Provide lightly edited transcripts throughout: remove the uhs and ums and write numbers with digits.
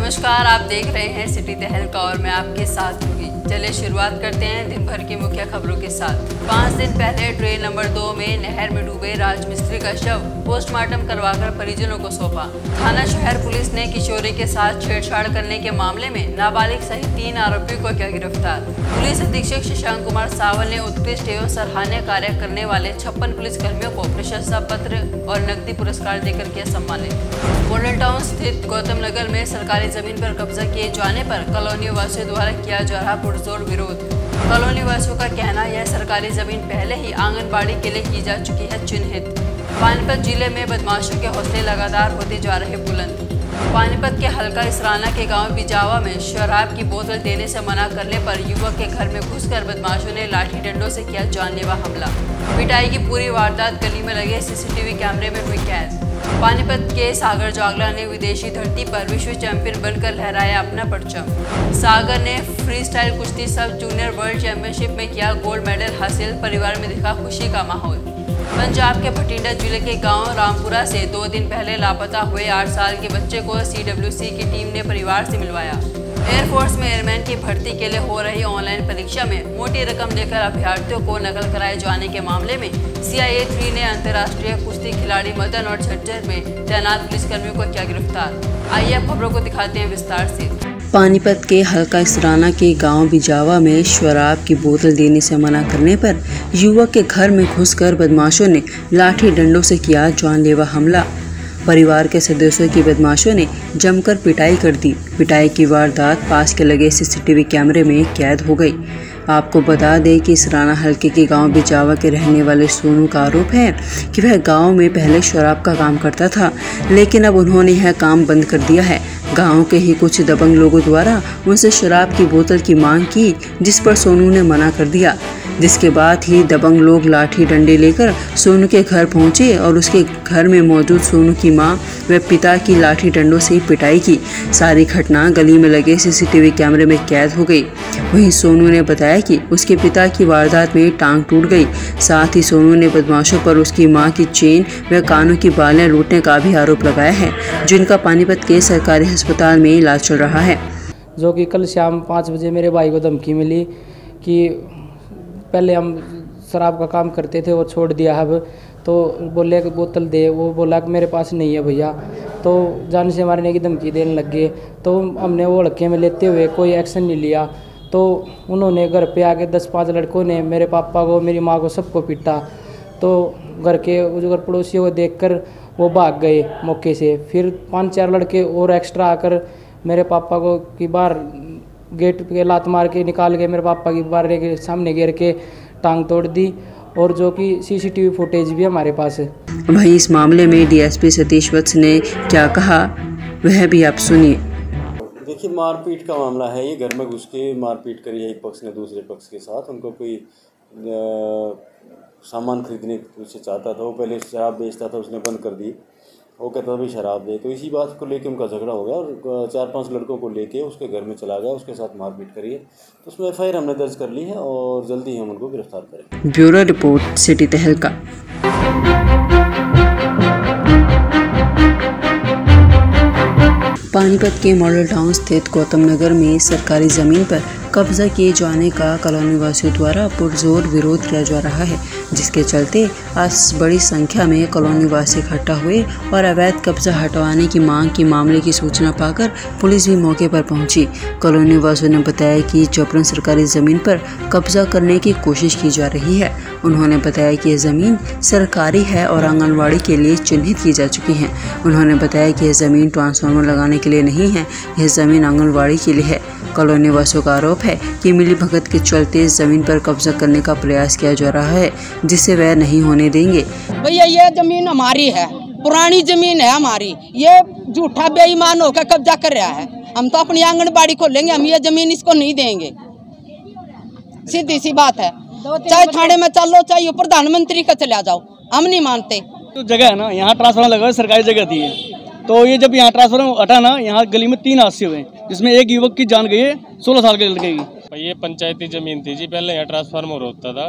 नमस्कार, आप देख रहे हैं सिटी तहलका और मैं आपके साथ हूँ। चलिए शुरुआत करते हैं दिन भर की मुख्य खबरों के साथ। 5 दिन पहले ट्रेन नंबर 2 में नहर में डूबे राजमिस्त्री का शव पोस्टमार्टम करवाकर परिजनों को सौंपा। थाना शहर पुलिस ने किशोरी के साथ छेड़छाड़ करने के मामले में नाबालिग सहित 3 आरोपियों को किया गिरफ्तार। पुलिस अधीक्षक शशांक कुमार सावल ने उत्कृष्ट एवं सराहनीय कार्य करने वाले 56 पुलिस कर्मियों को प्रशंसा पत्र और नकदी पुरस्कार देकर किया सम्मानित। मॉडल टाउन स्थित गौतम नगर में सरकारी जमीन पर कब्जा किए जाने पर कॉलोनी वासियों द्वारा किया जा रहा पुरजोर विरोध। कॉलोनी वासियों का कहना यह सरकारी जमीन पहले ही आंगनबाड़ी के लिए की जा चुकी है चिन्हित। पानीपत जिले में बदमाशों के हौसले लगातार होते जा रहे बुलंद। पानीपत के हल्का इसराना के गांव बिजावा में शराब की बोतल देने से मना करने पर युवक के घर में घुसकर बदमाशों ने लाठी डंडों से किया जानलेवा हमला। पिटाई की पूरी वारदात गली में लगे सीसीटीवी कैमरे में हुई कैद। पानीपत के सागर जागला ने विदेशी धरती पर विश्व चैंपियन बनकर लहराया अपना परचम। सागर ने फ्री स्टाइल कुश्ती सब जूनियर वर्ल्ड चैंपियनशिप में किया गोल्ड मेडल हासिल। परिवार में दिखा खुशी का माहौल। पंजाब के भटिंडा जिले के गांव रामपुरा से 2 दिन पहले लापता हुए 8 साल के बच्चे को CWC की टीम ने परिवार से मिलवाया। एयरफोर्स में एयरमैन की भर्ती के लिए हो रही ऑनलाइन परीक्षा में मोटी रकम लेकर अभ्यर्थियों को नकल कराए जाने के मामले में CIA 3 ने अंतर्राष्ट्रीय कुश्ती खिलाड़ी मदन और झज्जर में तैनात पुलिसकर्मियों को किया गिरफ्तार। आइए अब खबरों को दिखाते हैं विस्तार से। पानीपत के हल्का इसराना के गांव बिजावा में शराब की बोतल देने से मना करने पर युवक के घर में घुसकर बदमाशों ने लाठी डंडों से किया जानलेवा हमला। परिवार के सदस्यों की बदमाशों ने जमकर पिटाई कर दी। पिटाई की वारदात पास के लगे CCTV कैमरे में कैद हो गई। आपको बता दें कि इसराना हल्के के गांव बिजावा के रहने वाले सोनू का आरोप है कि वह गांव में पहले शराब का काम करता था, लेकिन अब उन्होंने यह काम बंद कर दिया है। गांव के ही कुछ दबंग लोगों द्वारा उनसे शराब की बोतल की मांग की, जिस पर सोनू ने मना कर दिया, जिसके बाद ही दबंग लोग लाठी डंडे लेकर सोनू के घर पहुंचे और उसके घर में मौजूद सोनू की मां व पिता की लाठी डंडों से पिटाई की। सारी घटना गली में लगे CCTV कैमरे में कैद हो गई। वहीं सोनू ने बताया कि उसके पिता की वारदात में टांग टूट गई। साथ ही सोनू ने बदमाशों पर उसकी मां की चेन व कानों की बालियां लूटने का भी आरोप लगाया है, जिनका पानीपत के सरकारी अस्पताल में इलाज चल रहा है। जो कि कल शाम 5 बजे मेरे भाई को धमकी मिली कि पहले हम शराब का काम करते थे, वो छोड़ दिया अब, तो बोले कि बोतल दे। वो बोला कि मेरे पास नहीं है भैया, तो जान से मारने की धमकी देने लग गए। तो हमने वो हल्के में लेते हुए कोई एक्शन नहीं लिया। तो उन्होंने घर पे आके 10-5 लड़कों ने मेरे पापा को, मेरी माँ को, सबको पीटा। तो घर के उधर पड़ोसियों को देखकर वो भाग गए मौके से। फिर 5-4 लड़के और एक्स्ट्रा आकर मेरे पापा को की बाहर गेट पे लात मार के निकाल के मेरे पापा की बारे के सामने गिर के टांग तोड़ दी, और जो कि CCTV फुटेज भी हमारे पास है। वहीं इस मामले में DSP सतीश वत्स ने क्या कहा, वह भी आप सुनिए। देखिए, मारपीट का मामला है ये। घर में घुस के मारपीट करी है एक पक्ष ने दूसरे पक्ष के साथ। उनको कोई सामान खरीदने से चाहता था, वो पहले शराब बेचता था, उसने बंद कर दी। वो कहता था भी शराब दे, तो इसी बात को लेके उनका झगड़ा हो गया और 4-5 लड़कों को लेके उसके घर में चला गया, उसके साथ मारपीट करी है। तो उसमें FIR हमने दर्ज कर ली है और जल्दी ही हम उनको गिरफ्तार करेंगे। ब्यूरो रिपोर्ट, सिटी तहलका। पानीपत के मॉडल टाउन स्थित गौतम नगर में सरकारी जमीन पर कब्जा किए जाने का कॉलोनी वासियों द्वारा पुरजोर विरोध किया जा रहा है, जिसके चलते आज बड़ी संख्या में कॉलोनी वासी इकट्ठा हुए और अवैध कब्जा हटवाने की मांग की मामले की सूचना पाकर पुलिस भी मौके पर पहुंची। कॉलोनी वासियों ने बताया कि जबरन सरकारी जमीन पर कब्जा करने की कोशिश की जा रही है। उन्होंने बताया कि यह जमीन सरकारी है और आंगनबाड़ी के लिए चिन्हित की जा चुकी है। उन्होंने बताया कि यह जमीन ट्रांसफार्मर लगाने के लिए नहीं है, यह जमीन आंगनबाड़ी के लिए है। कॉलोनी वासियों का आरोप है कि मिली भगत के चलते इस जमीन पर कब्जा करने का प्रयास किया जा रहा है, जिसे वह नहीं होने देंगे। भैया, ये जमीन हमारी है, पुरानी जमीन है हमारी। ये झूठा बेईमान होकर कब्जा कर रहा है। हम तो अपनी आंगनबाड़ी खोलेंगे, हम ये जमीन इसको नहीं देंगे। सीधी सी बात है। चाहे थाने में चलो, चाहे प्रधानमंत्री का चला जाओ, हम नहीं मानते। तो जगह है ना, यहाँ ट्रांसफार्मर लगा, सरकारी जगह थी। तो ये जब यहाँ ट्रांसफार्मर हटा ना, यहाँ गली में 3 हादसे हुए, जिसमें एक युवक की जान गई है, 16 साल के लड़के की। ये पंचायती जमीन थी जी, पहले यहाँ ट्रांसफार्मर होता था,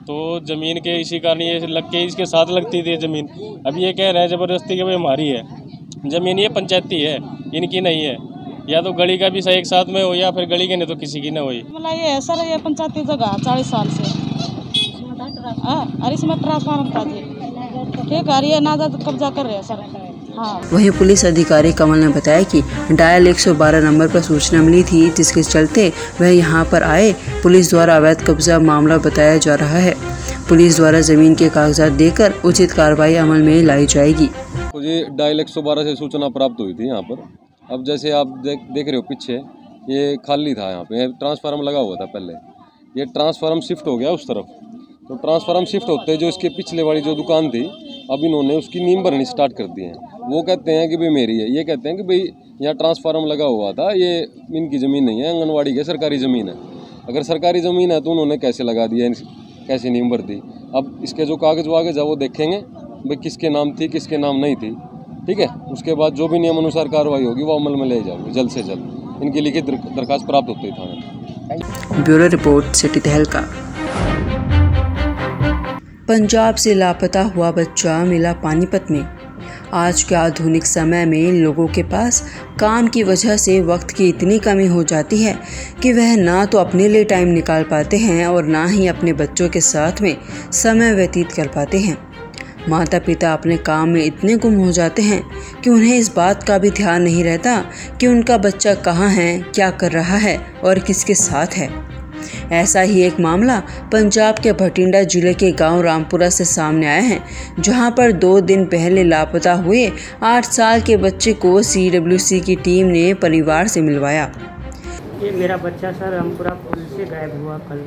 तो जमीन के इसी कारण ये लग के इसके साथ लगती थी जमीन। अब ये कह रहे हैं जबरदस्ती कि भाई हमारी है जमीन, ये पंचायती है, इनकी नहीं है। या तो गली का भी सही एक साथ में हो या फिर गली के नहीं तो किसी की ना हो। मतलब ये है सर, ये पंचायती जगह 40 साल से और इसमें ट्रांसफार्मर था जी, ठीक है, ये नाजायज कब्जा कर रहे हैं सर। हाँ। वहीं पुलिस अधिकारी कमल ने बताया कि डायल 112 नंबर पर सूचना मिली थी, जिसके चलते वह यहां पर आए। पुलिस द्वारा अवैध कब्जा मामला बताया जा रहा है। पुलिस द्वारा जमीन के कागजात देकर उचित कार्रवाई अमल में लाई जाएगी। मुझे डायल 112 से सूचना प्राप्त हुई थी यहाँ पर। अब जैसे आप देख रहे हो पीछे ये खाली था, यहाँ पे ट्रांसफार्मर लगा हुआ था पहले, ये ट्रांसफार्मर शिफ्ट हो गया उस तरफ। तो ट्रांसफार्मर शिफ्ट होते जो इसके पिछले वाली जो दुकान थी, अब इन्होंने उसकी नींव भरनी स्टार्ट कर दी है। वो कहते हैं कि भाई मेरी है, ये कहते हैं कि भाई यहाँ ट्रांसफार्मर लगा हुआ था, ये इनकी ज़मीन नहीं है, आंगनवाड़ी की सरकारी ज़मीन है। अगर सरकारी ज़मीन है तो उन्होंने कैसे लगा दिया, कैसे नींव भर दी। अब इसके जो कागज़ वागज है वो देखेंगे भाई किसके नाम थी किसके नाम नहीं थी, ठीक है। उसके बाद जो भी नियम अनुसार कार्रवाई होगी वो अमल में ले जाओगे जल्द से जल्द। इनकी लिखित दरखास्त प्राप्त होती है थाने। ब्यूरो रिपोर्ट, सिटी तहलका। पंजाब से लापता हुआ बच्चा मिला पानीपत में। आज के आधुनिक समय में लोगों के पास काम की वजह से वक्त की इतनी कमी हो जाती है कि वह ना तो अपने लिए टाइम निकाल पाते हैं और ना ही अपने बच्चों के साथ में समय व्यतीत कर पाते हैं। माता पिता अपने काम में इतने गुम हो जाते हैं कि उन्हें इस बात का भी ध्यान नहीं रहता कि उनका बच्चा कहाँ है, क्या कर रहा है और किसके साथ है। ऐसा ही एक मामला पंजाब के भटिंडा जिले के गांव रामपुरा से सामने आया है, जहां पर 2 दिन पहले लापता हुए 8 साल के बच्चे को CWC की टीम ने परिवार से मिलवाया। ये मेरा बच्चा सर रामपुरा पुल से गायब हुआ कल।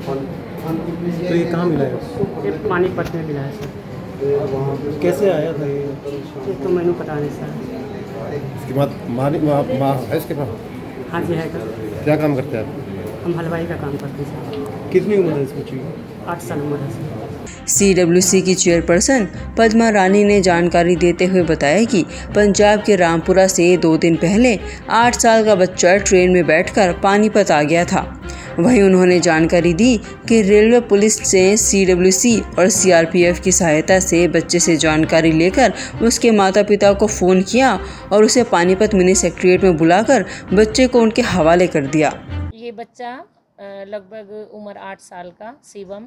तो ये कहाँ मिला है? ये पानीपत में मिला है सर। कैसे आया था ये? तो मैंने पता नहीं सर। इसके बाद माँ है इसके पास? हाँ जी है। क्या काम करते हैं आप? हम हलवाई का काम करते हैं सर। कितनी उम्र है इस बच्चे की? 8 साल उम्र है सर। CWC की चेयरपर्सन पद्मा रानी ने जानकारी देते हुए बताया कि पंजाब के रामपुरा से 2 दिन पहले 8 साल का बच्चा ट्रेन में बैठकर पानीपत आ गया था। वहीं उन्होंने जानकारी दी कि रेलवे पुलिस ने CWC और CRPF की सहायता से बच्चे से जानकारी लेकर उसके माता पिता को फ़ोन किया और उसे पानीपत मिनी सेक्रेटेरिएट में बुलाकर बच्चे को उनके हवाले कर दिया। ये बच्चा लगभग उम्र 8 साल का शिवम,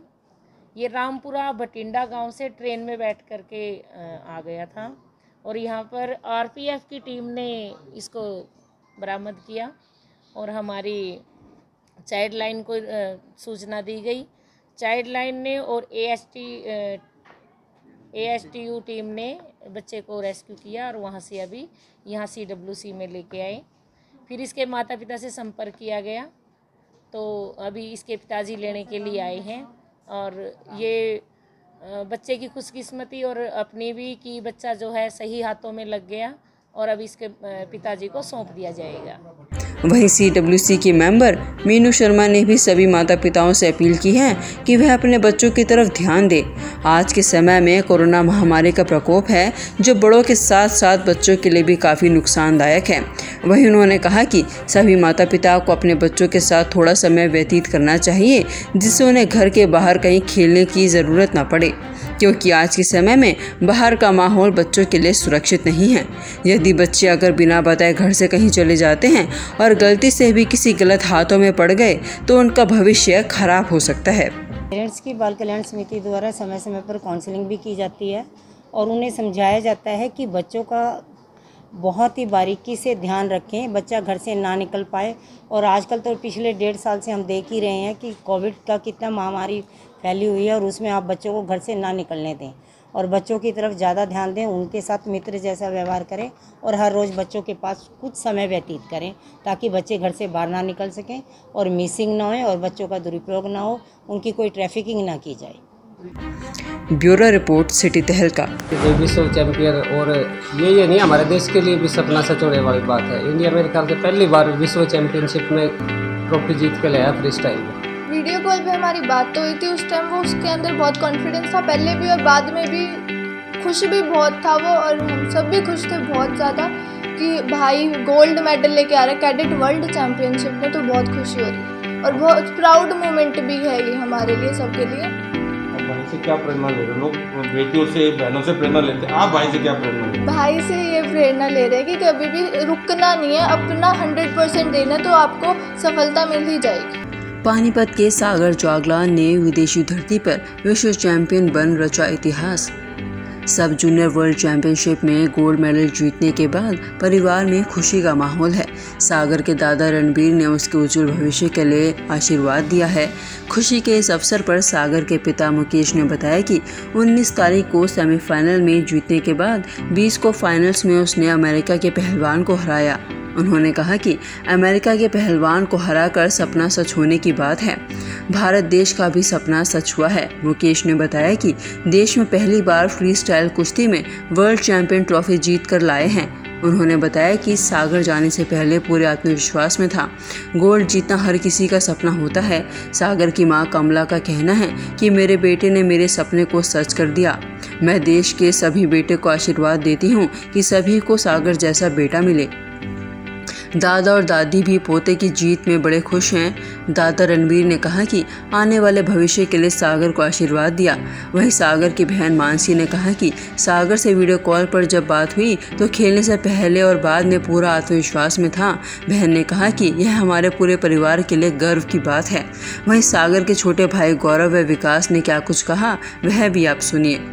ये रामपुरा भटिंडा गांव से ट्रेन में बैठ कर के आ गया था और यहाँ पर RPF की टीम ने इसको बरामद किया और हमारी चाइल्ड लाइन को सूचना दी गई। चाइल्ड लाइन ने और ASTU टीम ने बच्चे को रेस्क्यू किया और वहाँ से अभी यहाँ CWC में लेके आए। फिर इसके माता पिता से संपर्क किया गया तो अभी इसके पिताजी लेने के लिए आए हैं और ये बच्चे की खुशकिस्मती और अपनी भी कि बच्चा जो है सही हाथों में लग गया और अब इसके पिताजी को सौंप दिया जाएगा। वहीं CWC के मेंबर मीनू शर्मा ने भी सभी माता पिताओं से अपील की है कि वह अपने बच्चों की तरफ ध्यान दें। आज के समय में कोरोना महामारी का प्रकोप है जो बड़ों के साथ साथ बच्चों के लिए भी काफ़ी नुकसानदायक है। वहीं उन्होंने कहा कि सभी माता पिता को अपने बच्चों के साथ थोड़ा समय व्यतीत करना चाहिए, जिससे उन्हें घर के बाहर कहीं खेलने की ज़रूरत ना पड़े, क्योंकि आज के समय में बाहर का माहौल बच्चों के लिए सुरक्षित नहीं है। यदि बच्चे अगर बिना बताए घर से कहीं चले जाते हैं और गलती से भी किसी गलत हाथों में पड़ गए तो उनका भविष्य खराब हो सकता है। पेरेंट्स की बाल कल्याण समिति द्वारा समय समय पर काउंसलिंग भी की जाती है और उन्हें समझाया जाता है कि बच्चों का बहुत ही बारीकी से ध्यान रखें, बच्चा घर से ना निकल पाए। और आजकल तो पिछले 1.5 साल से हम देख ही रहे हैं कि कोविड का कितना महामारी फैली हुई है और उसमें आप बच्चों को घर से ना निकलने दें और बच्चों की तरफ ज़्यादा ध्यान दें, उनके साथ मित्र जैसा व्यवहार करें और हर रोज़ बच्चों के पास कुछ समय व्यतीत करें ताकि बच्चे घर से बाहर ना निकल सकें और मिसिंग ना हो और बच्चों का दुरुपयोग ना हो, उनकी कोई ट्रैफिकिंग ना की जाए। ब्यूरो रिपोर्ट, सिटी तहलका। विश्व चैंपियन और ये नहीं हमारे देश के लिए भी सपना सचोड़े वाली बात है। इंडिया मेरे ख्याल से पहली बार विश्व चैंपियनशिप में ट्रॉफी जीत के लाया फ्री स्टाइल में। वीडियो कॉल पे हमारी बात तो हुई थी, उस टाइम वो उसके अंदर बहुत कॉन्फिडेंस था पहले भी और बाद में भी, खुश भी बहुत था वो और हम सब भी खुश थे बहुत ज़्यादा कि भाई गोल्ड मेडल लेके आ रहा है कैडेट वर्ल्ड चैंपियनशिप में, तो बहुत खुशी हो रही है और बहुत प्राउड मोमेंट भी है ये हमारे लिए सबके लिए। भाई से क्या प्रेरणा ले रहे हो? लोग बेटियों से बहनों से प्रेरणा लेते हैं, आप भाई से क्या प्रेरणा ले रहे हो? भाई से ये प्रेरणा ले रहे हैं कि कभी भी रुकना नहीं है, अपना 100% देना तो आपको सफलता मिल ही जाएगी। पानीपत के सागर जागलान ने विदेशी धरती पर विश्व चैंपियन बन रचा इतिहास। सब जूनियर वर्ल्ड चैंपियनशिप में गोल्ड मेडल जीतने के बाद परिवार में खुशी का माहौल है। सागर के दादा रणबीर ने उसके उज्जवल भविष्य के लिए आशीर्वाद दिया है। खुशी के इस अवसर पर सागर के पिता मुकेश ने बताया कि 19 तारीख को सेमीफाइनल में जीतने के बाद 20 को फाइनल्स में उसने अमेरिका के पहलवान को हराया। उन्होंने कहा कि अमेरिका के पहलवान को हराकर सपना सच होने की बात है। भारत देश का भी सपना सच हुआ है। मुकेश ने बताया कि देश में पहली बार फ्री स्टाइल कुश्ती में वर्ल्ड चैंपियन ट्रॉफी जीत कर लाए हैं। उन्होंने बताया कि सागर जाने से पहले पूरे आत्मविश्वास में था। गोल्ड जीतना हर किसी का सपना होता है। सागर की मां कमला का कहना है कि मेरे बेटे ने मेरे सपने को सच कर दिया। मैं देश के सभी बेटे को आशीर्वाद देती हूँ कि सभी को सागर जैसा बेटा मिले। दादा और दादी भी पोते की जीत में बड़े खुश हैं। दादा रणबीर ने कहा कि आने वाले भविष्य के लिए सागर को आशीर्वाद दिया। वहीं सागर की बहन मानसी ने कहा कि सागर से वीडियो कॉल पर जब बात हुई तो खेलने से पहले और बाद में पूरा आत्मविश्वास में था। बहन ने कहा कि यह हमारे पूरे परिवार के लिए गर्व की बात है। वहीं सागर के छोटे भाई गौरव व विकास ने क्या कुछ कहा वह भी आप सुनिए।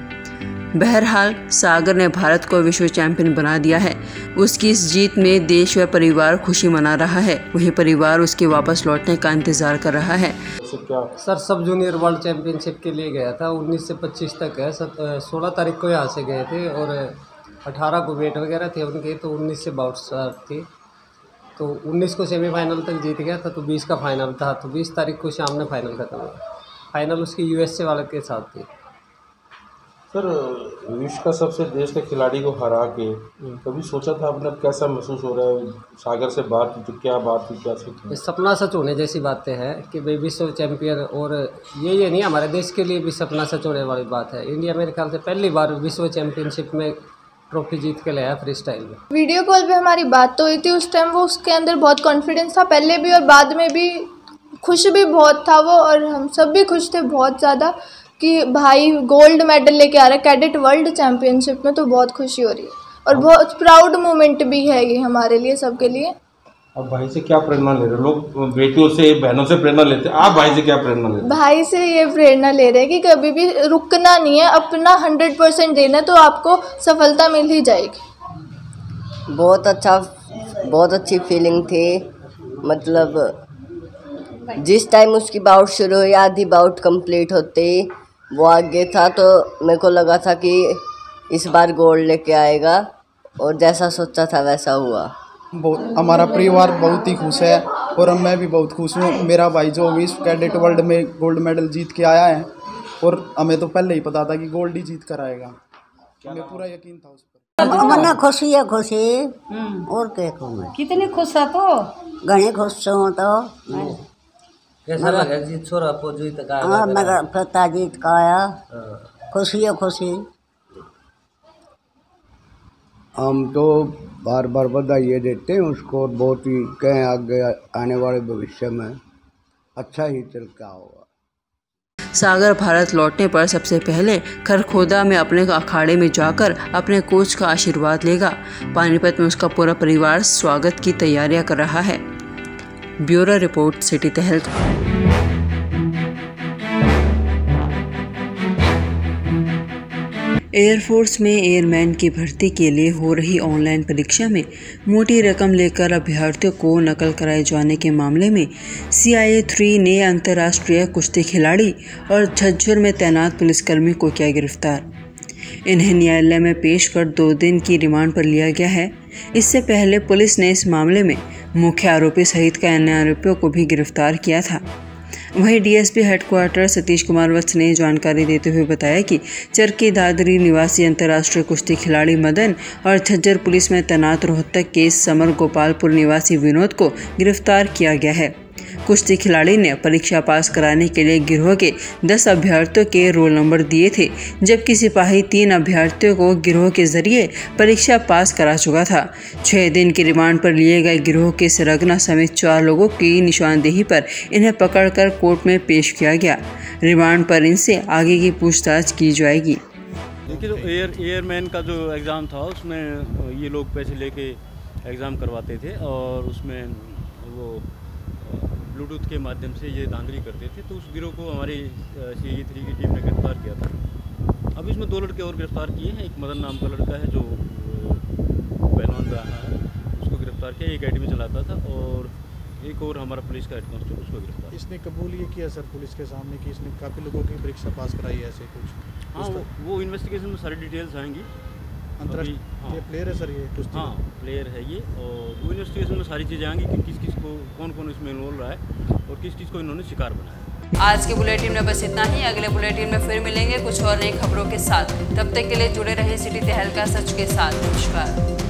बहरहाल सागर ने भारत को विश्व चैंपियन बना दिया है। उसकी इस जीत में देश व परिवार खुशी मना रहा है। वहीं परिवार उसके वापस लौटने का इंतजार कर रहा है। सर सब जूनियर वर्ल्ड चैंपियनशिप के लिए गया था। 19 से 25 तक है। 16 तारीख को यहाँ से गए थे और 18 को वेट वगैरह थे उनके, तो 19 से बाउट थी। तो 19 को सेमीफाइनल तक जीत गया था, तो 20 का फाइनल था। तो 20 तारीख को शाम में फाइनल खत्म हुआ। फाइनल उसकी USA वाले के साथ थी। सर विश्व का सबसे देश के खिलाड़ी को हरा के कभी सोचा था आपने? कैसा महसूस हो रहा है? सागर से बात तो क्या बात थी, क्या सीखी? सपना सच होने जैसी बातें हैं कि भाई विश्व चैंपियन, और ये नहीं हमारे देश के लिए भी सपना सच होने वाली बात है। इंडिया मेरे ख्याल से पहली बार विश्व चैंपियनशिप में ट्रॉफी जीत के लाया फ्री स्टाइल में। वीडियो कॉल पे हमारी बात तो हुई थी। उस टाइम वो उसके अंदर बहुत कॉन्फिडेंस था, पहले भी और बाद में भी। खुश भी बहुत था वो, और हम सब भी खुश थे बहुत ज़्यादा कि भाई गोल्ड मेडल लेके आ रहा है कैडेट वर्ल्ड चैंपियनशिप में। तो बहुत खुशी हो रही है और बहुत प्राउड मोमेंट भी है ये हमारे लिए, सबके लिए। अब भाई से क्या प्रेरणा ले रहे हो? लोग बेटियों से बहनों से प्रेरणा लेते हैं, आप भाई से क्या प्रेरणा ले रहे हो? भाई से ये प्रेरणा ले रहे हैं कि कभी भी रुकना नहीं है, अपना 100% देना तो आपको सफलता मिल ही जाएगी। बहुत अच्छा, बहुत अच्छी फीलिंग थी। मतलब जिस टाइम उसकी बाउट शुरू हुई, आधी बाउट कंप्लीट होते वो आगे था, तो मेरे को लगा था कि इस बार गोल्ड लेके आएगा, और जैसा सोचा था वैसा हुआ। बहुत हमारा परिवार बहुत ही खुश है और मैं भी बहुत खुश हूँ। मेरा भाई जो विश्व कैडेट वर्ल्ड में गोल्ड मेडल जीत के आया है, और हमें तो पहले ही पता था कि गोल्ड ही जीत कर आएगा। हमें पूरा यकीन था उस पर। मना खुशी है, खुशी और क्या कहूँ। कितनी खुश है? तो घने खुश हूँ। तो कैसा लगा जी छोरा को जीत का आया? हाँ, मेरा पिता जीत का आया। खुशी है, खुशी। हम तो बार बार बधाई देते हैं उसको, बहुत ही कहें आगे आने वाले भविष्य में अच्छा ही चल का होगा। सागर भारत लौटने पर सबसे पहले खरखोदा में अपने अखाड़े में जाकर अपने कोच का आशीर्वाद लेगा। पानीपत में उसका पूरा परिवार स्वागत की तैयारियां कर रहा है। ब्यूरो रिपोर्ट, सिटी तहलका। एयरफोर्स में एयरमैन की भर्ती के लिए हो रही ऑनलाइन परीक्षा में मोटी रकम लेकर अभ्यर्थियों को नकल कराए जाने के मामले में CIA 3 ने अंतर्राष्ट्रीय कुश्ती खिलाड़ी और झज्जर में तैनात पुलिसकर्मी को किया गिरफ्तार। इन्हें न्यायालय में पेश कर 2 दिन की रिमांड पर लिया गया है। इससे पहले पुलिस ने इस मामले में मुख्य आरोपी सहित कई अन्य आरोपियों को भी गिरफ्तार किया था। वहीं DSP हेडक्वार्टर सतीश कुमार वत्स ने जानकारी देते हुए बताया कि चरकी दादरी निवासी अंतर्राष्ट्रीय कुश्ती खिलाड़ी मदन और झज्जर पुलिस में तैनात रोहतक के समर गोपालपुर निवासी विनोद को गिरफ्तार किया गया है। कुश्ती खिलाड़ी ने परीक्षा पास कराने के लिए गिरोह के 10 अभ्यर्थियों के रोल नंबर दिए थे, जबकि सिपाही 3 अभ्यर्थियों को गिरोह के जरिए परीक्षा पास करा चुका था। 6 दिन की रिमांड पर लिए गए गिरोह के सरगना समेत 4 लोगों की निशानदेही पर इन्हें पकड़कर कोर्ट में पेश किया गया। रिमांड पर इनसे आगे की पूछताछ की जाएगी। देखिए, जो एयरमैन का जो एग्ज़ाम था उसमें ये लोग पैसे लेके एग्ज़ाम करवाते थे और उसमें वो ब्लूटूथ के माध्यम से ये धांधली करते थे। तो उस गिरोह को हमारी CE3 की टीम ने गिरफ्तार किया था। अब इसमें 2 लड़के और गिरफ्तार किए हैं। एक मदन नाम का लड़का है जो पहलवान रहा है, उसको गिरफ्तार किया, एक एकेडमी चलाता था, और एक और हमारा पुलिस का हेड कांस्टेबल, उसको गिरफ्तार। इसने कबूल ये किया सर पुलिस के सामने कि इसने काफ़ी लोगों की परीक्षा पास कराई है, ऐसे कुछ? हाँ, वो इन्वेस्टिगेशन में सारी डिटेल्स आएंगी। ये प्लेयर है सर, ये कुश्ती? हाँ, प्लेयर है ये, और वो इन्वेस्टिगेशन में सारी चीज़ें आएंगी कि किस को कौन इसमें इन्वॉल्व रहा है और किस चीज़ को इन्होंने शिकार बनाया। आज के बुलेटिन में बस इतना ही। अगले बुलेटिन में फिर मिलेंगे कुछ और नई खबरों के साथ। तब तक के लिए जुड़े रहे सिटी तहलका सच के साथ। नमस्कार।